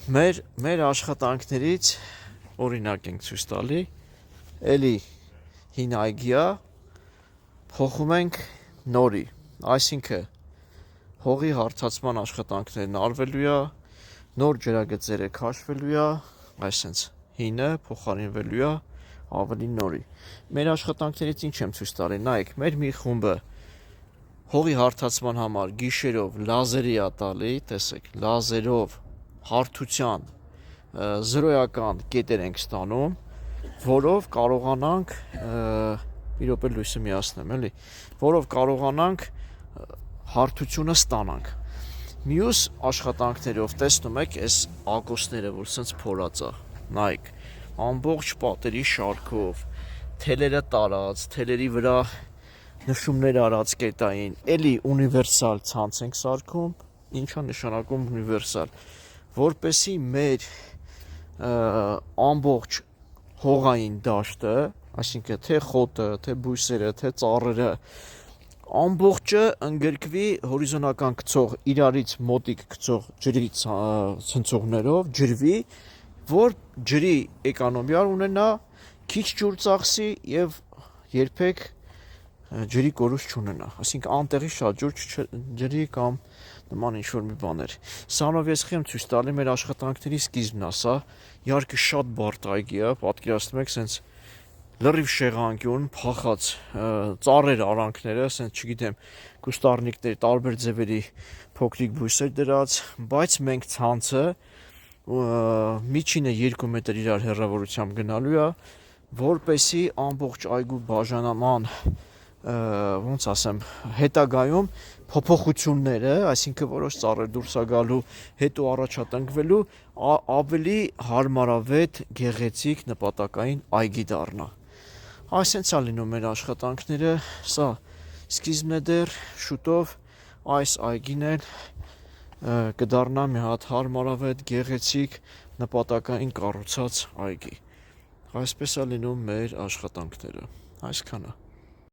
մեր աշխատանքներից օրինակ ենք ցույց տալի, էլի հին այգիա փոխում ենք նորի, այսինքն հողի հարթացման աշխատանքներն արվելու է, նոր ջրագծերը քաշվելու է, այսինքն հինը փոխարինվելու է ավելի նորի։ Մեր աշխատանքներից ինչ եմ ցույց տալի, նայեք, մեր մի խումբը հողի հարթացման համար գիշերով լազերի է տալի, տեսեք, լազերով հարթության զրոյական կետեր ենք ստանում, որով կարողանանք, մի րոպե լույսը միացնեմ, էլի, որով կարողանանք հարթությունը ստանանք։ Մյուս աշխատանքներով տեսնում եք այս ակոսները, որ սենց փորած է, նայեք, ամբողջ պատերի շարքով, թելերը տարած, թելերի վրա նշումներ արած կետային, էլի ունիվերսալ ցանց ենք սարքում, ինչա նշանակում ունիվերսալ, որպեսի մեր ամբողջ հողային դաշտը, այսինքն թե խոտը, թե բույսերը, թե ծառերը, ամբողջը ընդգրկվի հորիզոնական գծող, իրարից մոտիկ գծող ջրի ցնցողներով, ջրվի, որ ջրի էկոնոմիա ունենա, քիչ ջուր ծախսի եւ երբեք ջրի կորուստ չունենա, այսինքն անտեղի շատ ջուր ջրի կամ նման ինչ-որ մի բաներ։ Սրանով ես խեմ ցույց տալի մեր աշխատանքների սկիզբն է սա, իհարկե շատ բարդ այգի է, պատկերացնում եք, սենց լրիվ շեղանկյուն, փախած ծառեր արանքները, սենց չգիտեմ, կուստառնիկներ, տարբեր ձևերի փոքրիկ բույսեր դրած, բայց մենք ցանցը միջինը 2 մետր իրար հեռավորությամբ գնալու է, որպեսի ամբողջ այգու բաժանման, ոնց ասեմ, հետագայում փոփոխությունները, այսինքն որոշ ծառեր դուրս է գալու, հետո առաջատնկվելու, ավելի հարմարավետ, գեղեցիկ, նպատակային այգի դառնա։ Այսենց է լինում մեր աշխատանքները, սա սկիզբն է դեռ, շուտով այս այգին էլ կդառնա մի հատ հարմարավետ, գեղեցիկ, նպատակային կառուցած այգի։ Այսպես է լինում մեր աշխատանքները, այսքանը։